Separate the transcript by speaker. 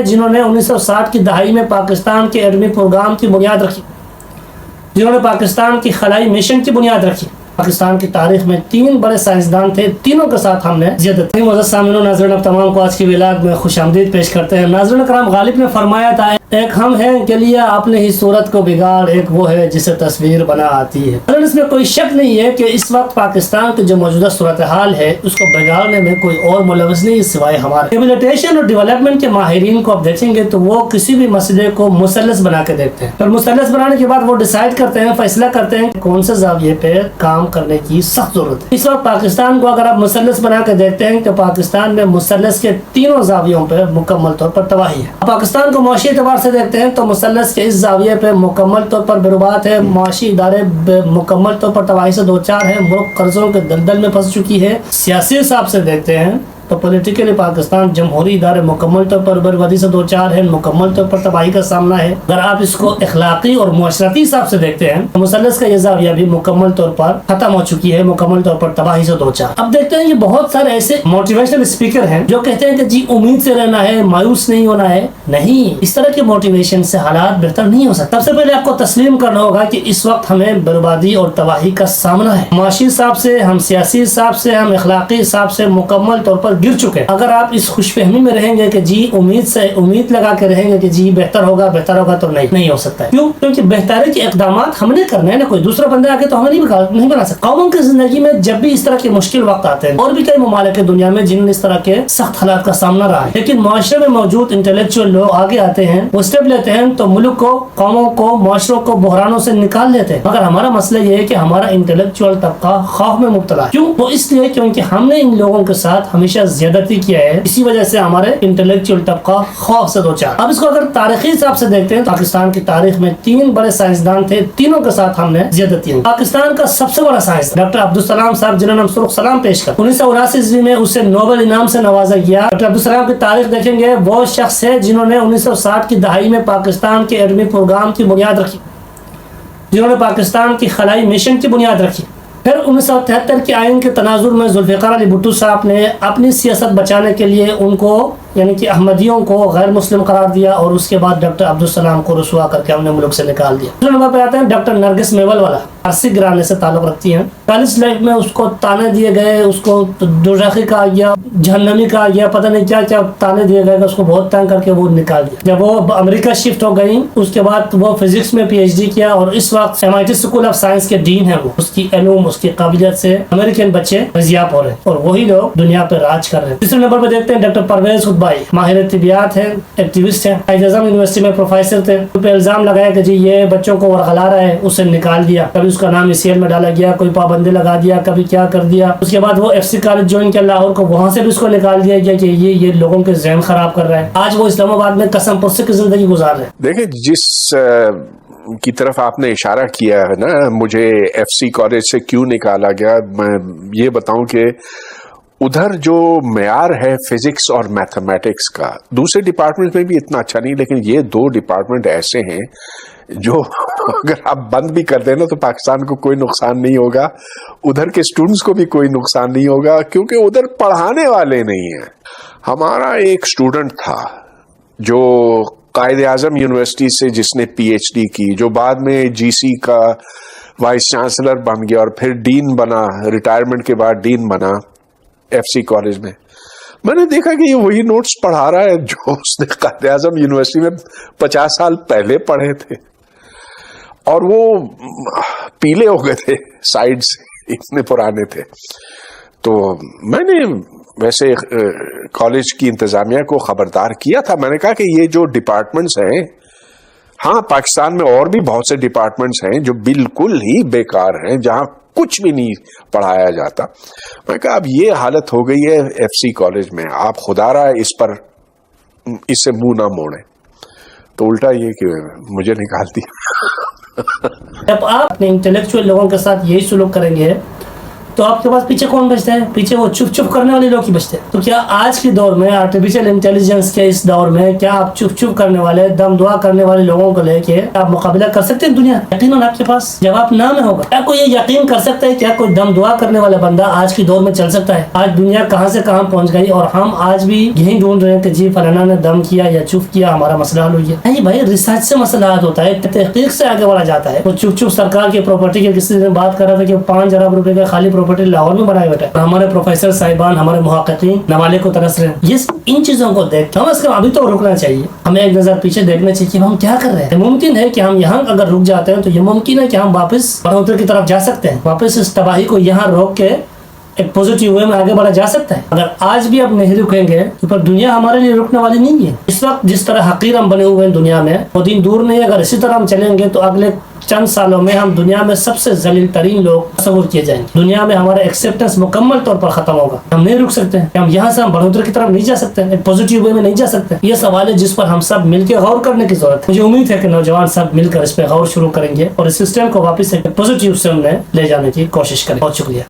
Speaker 1: جنہوں نے 1960 کی دہائی میں پاکستان کے ایٹمی پروگرام کی بنیاد رکھی، جنہوں نے پاکستان کی خلائی مشن کی بنیاد رکھی۔ پاکستان کی تاریخ میں 3 بڑے سائنسدان تھے، تینوں کے ساتھ ہم نے زیادت۔ معزز سامعین و ناظرین، اب تمام کو آج کی ویلاگ میں خوش آمدید پیش کرتے ہیں۔ ناظرین کرام، غالب نے فرمایا تھا ایک ہم ہیں کہ لیا اپنے ہی صورت کو بگاڑ، ایک وہ ہے جسے تصویر بنا آتی ہے۔ اس میں کوئی شک نہیں ہے کہ اس وقت پاکستان کی جو موجودہ صورتحال ہے اس کو بگاڑنے میں کوئی اور ملوث نہیں سوائے ہمارے ریہیبلیٹیشن اور ڈیولپمنٹ کے ماہرین کو۔ اب دیکھیں گے تو وہ کسی بھی مسئلے کو مثلث بنا کے دیکھتے ہیں، اور مثلث بنانے کے بعد وہ ڈیسائیڈ کرتے ہیں، فیصلہ کرتے ہیں کہ کون سے زاویے پہ کام کرنے کی سخت ضرورت ہے۔ اس وقت پاکستان کو اگر آپ مثلث بنا کے دیکھتے ہیں تو پاکستان میں مثلث کے تینوں زاویوں پہ مکمل طور پر تباہی ہے۔ پاکستان کو معاشی اعتبار سے دیکھتے ہیں تو مثلث کے اس زاویے پہ مکمل طور پر برباد ہے، معاشی ادارے مکمل طور پر تباہی سے دوچار ہیں، ملک قرضوں کے دلدل میں پھنس چکی ہے۔ سیاسی حساب سے دیکھتے ہیں تو پولیٹیکلی پاکستان جمہوری ادارے مکمل طور پر بربادی سے دوچار ہے، مکمل طور پر تباہی کا سامنا ہے۔ اگر آپ اس کو اخلاقی اور معاشرتی حساب سے دیکھتے ہیں تو مثلث کا یہ زاویہ بھی مکمل طور پر ختم ہو چکی ہے، مکمل طور پر تباہی سے دوچار۔ اب دیکھتے ہیں یہ بہت سارے ایسے موٹیویشنل اسپیکر ہیں جو کہتے ہیں کہ جی امید سے رہنا ہے، مایوس نہیں ہونا ہے۔ نہیں، اس طرح کے موٹیویشن سے حالات بہتر نہیں ہو سکتے۔ سب سے پہلے آپ کو تسلیم کرنا ہوگا کہ اس وقت ہمیں بربادی اور تباہی کا سامنا ہے۔ معاشی حساب سے، ہم سیاسی حساب سے، ہم اخلاقی حساب سے مکمل طور پر گر چکے ہیں۔ اگر آپ اس خوش فہمی میں رہیں گے کہ جی امید لگا کے رہیں گے کہ جی بہتر ہوگا تو نہیں ہو سکتا ہے۔ کیوں؟ کیونکہ بہتری کے اقدامات ہم نے کرنے ہیں نا، کوئی دوسرا بندہ آ کے تو ہمیں نہیں بنا سکتا۔ قوموں کی زندگی میں جب بھی اس طرح کے مشکل وقت آتے ہیں، اور بھی کئی ممالک دنیا میں جنہوں نے اس طرح کے سخت حالات کا سامنا رہا ہے، لیکن معاشرے میں موجود انٹلیکچوئل لوگ آگے آتے ہیں، وہ اسٹیپ لیتے ہیں تو ملک کو، قوموں کو، معاشروں کو بحرانوں سے نکال لیتے ہیں۔ مگر ہمارا مسئلہ یہ ہے کہ ہمارا انٹلیکچوئل طبقہ خوف میں مبتلا ہے۔ کیوں؟ وہ اس لیے کیونکہ ہم نے ان لوگوں کے ساتھ ہمیشہ زیادتی کیا ہے، اسی وجہ سے ہمارے انٹلیکچوئل طبقہ خوف سے دوچار۔ اب اس کو اگر تاریخی حساب سے دیکھتے ہیں، پاکستان کی تاریخ میں 3 بڑے سائنسدان تھے، تینوں کے ساتھ ہم نے زیادتی کی۔ پاکستان کا سب سے بڑا سائنسدان ڈاکٹر عبدالسلام صاحب، جنہوں نے ہم سرخ سلام پیش کر 1979 میں اسے نوبل انعام سے نوازا گیا۔ ڈاکٹر عبدالسلام کی تاریخ دیکھیں گے، وہ شخص ہے جنہوں نے 1960 کی دہائی میں پاکستان کے ایٹمی پروگرام کی بنیاد رکھی، جنہوں نے پاکستان کی خلائی مشن کی بنیاد رکھی۔ پھر 1973 کے آئین کے تناظر میں ذوالفقار علی بھٹو صاحب نے اپنی سیاست بچانے کے لیے ان کو، یعنی کہ احمدیوں کو، غیر مسلم قرار دیا، اور اس کے بعد ڈاکٹر عبدالسلام کو رسوا کر کے ہم نے ملک سے نکال دیا۔ دوسرے نمبر پہ آتے ہیں ڈاکٹر نرگس میول والا، فارسی گرانے سے تعلق رکھتی ہیں۔ کالج لائف میں اس کو تانے دیے گئے، اس کو دوزخی کہا گیا، جہنمی کہا گیا، پتہ نہیں کیا کیا تانے دیے گئے، اس کو بہت تنگ کر کے وہ نکال دیا۔ جب وہ امریکہ شفٹ ہو گئی، اس کے بعد وہ فزکس میں پی ایچ ڈی کیا، اور اس وقت MIT اسکول آف سائنس کے ڈین ہیں۔ وہ اس کی علوم، اس کی قابلیت سے امریکن بچے فیضیاب ہو رہے ہیں، اور وہی لوگ دنیا پہ راج کر رہے ہیں۔ تیسرے نمبر پہ دیکھتے ہیں ڈاکٹر پرویز خطبائی، ماہر طبیعت ہیں، ایکٹیوسٹ ہیں، قائد اعظم یونیورسٹی میں پروفیسر تھے۔ ان پہ الزام لگایا کہ جی یہ بچوں کو ورغلا رہا ہے، اسے نکال دیا، کبھی اس کا نام ECL میں ڈالا گیا، کوئی پابندی لگا دیا، کبھی کیا کر دیا۔ اس کے بعد وہ FC کالج جوائن کیا لاہور کو، وہاں سے بھی اس کو نکال دیا گیا کہ یہ لوگوں کے ذہن خراب کر رہا ہے۔ آج وہ اسلام آباد میں قسم پرسی کی زندگی گزار رہے ہیں۔
Speaker 2: دیکھیں، جس کی طرف آپ نے اشارہ کیا ہے نا، مجھے FC کالج سے کیوں نکالا گیا، میں یہ بتاؤں کہ ادھر جو معیار ہے فزکس اور میتھمیٹکس کا، دوسرے ڈپارٹمنٹ میں بھی اتنا اچھا نہیں، لیکن یہ 2 ڈپارٹمنٹ ایسے ہیں جو اگر آپ بند بھی کر دیں نا تو پاکستان کو کوئی نقصان نہیں ہوگا، ادھر کے اسٹوڈنٹس کو بھی کوئی نقصان نہیں ہوگا، کیونکہ ادھر پڑھانے والے نہیں ہیں۔ ہمارا ایک اسٹوڈنٹ تھا جو قائد اعظم یونیورسٹی سے، جس نے PhD کی، جو بعد میں GC کا وائس چانسلر بن گیا اور پھر ڈین بنا، ریٹائرمنٹ کے بعد ڈین بنا FC کالج میں نے دیکھا کہ یہ وہی نوٹس پڑھا رہا ہے جو اس نے قائد اعظم یونیورسٹی میں 50 سال پہلے پڑھے تھے، اور وہ پیلے ہو گئے تھے سائڈ سے، اتنے پرانے تھے۔ تو میں نے ویسے کالج کی انتظامیہ کو خبردار کیا تھا، میں نے کہا کہ یہ جو ڈپارٹمنٹس ہیں، ہاں پاکستان میں اور بھی بہت سے ڈپارٹمنٹس ہیں جو بالکل ہی بیکار ہیں، جہاں کچھ بھی نہیں پڑھایا جاتا۔ میں کہا اب یہ حالت ہو گئی ہے FC کالج میں، آپ خدا رہا ہے اس سے منہ نہ موڑیں، تو الٹا یہ کہ مجھے نکال دیا۔
Speaker 1: جب آپ اپنے انٹلیکچوئل لوگوں کے ساتھ یہی سلوک کریں گے تو آپ کے پاس پیچھے کون بچتا ہے؟ پیچھے وہ چپ چپ کرنے والے لوگ ہی بچتے ہیں. تو کیا آج کے دور میں آرٹیفیشیل انٹیلیجنس کے اس دور میں کیا آپ چپ چپ کرنے والے دم دعا کرنے والے لوگوں کو لے کے آپ مقابلہ کر سکتے ہیں دنیا؟ یقیناً آپ کے پاس جواب نہ میں ہوگا. کیا کوئی یہ یقین کر سکتا ہے کیا کوئی دم دعا کرنے والا بندہ آج کے دور میں چل سکتا ہے؟ آج دنیا کہاں سے کہاں پہنچ گئی اور ہم آج بھی یہی ڈھونڈ رہے ہیں کہ جی فلانا نے دم کیا یا چپ کیا ہمارا مسئلہ حل ہو گیا. نہیں بھائی، ریسرچ سے مسئلہ حل ہوتا ہے، تحقیق سے آگے بڑھا جاتا ہے. تو چپ چپ سرکار کی پراپرٹی کے کسی نے بات کر رہا تھا کہ 5 ارب روپے کا خالی پراپرٹی لاہور میں بنائے بیٹھے. ہمارے پروفیسر صاحبان، ہمارے محققین نوالے کو ترس رہے ہیں. یہ ان چیزوں کو دیکھ کم از کم ابھی تو رکنا چاہیے. ہمیں ایک نظر پیچھے دیکھنا چاہیے کہ ہم کیا کر رہے ہیں. ممکن ہے کہ ہم یہاں اگر رک جاتے ہیں تو یہ ممکن ہے کہ ہم واپس بڑھوتری کی طرف جا سکتے ہیں، واپس اس تباہی کو یہاں روک کے ایک پوزیٹیو وے میں آگے بڑھا جا سکتا ہے. اگر آج بھی اب نہیں رکیں گے تو پھر دنیا ہمارے لیے رکنے والی نہیں ہے. اس وقت جس طرح حقیر ہم بنے ہوئے ہیں دنیا میں، وہ دن دور نہیں. اگر اسی طرح ہم چلیں گے تو اگلے چند سالوں میں ہم دنیا میں سب سے ذلیل ترین لوگ تصور کیے جائیں گے. دنیا میں ہمارا ایکسیپٹنس مکمل طور پر ختم ہوگا. ہم نہیں رک سکتے ہیں، ہم یہاں سے ہم بڑھوتری کی طرف نہیں جا سکتے ہیں، ایک پوزیٹیو وے میں نہیں جا سکتے. یہ سوال ہے جس پر ہم سب مل کے غور کرنے کی ضرورت ہے. مجھے امید ہے کہ نوجوان سب مل کر اس پہ غور شروع کریں گے اور اس سسٹم کو واپس ایک پوزیٹیو سسٹم میں لے جانے کی کوشش کریں. بہت شکریہ.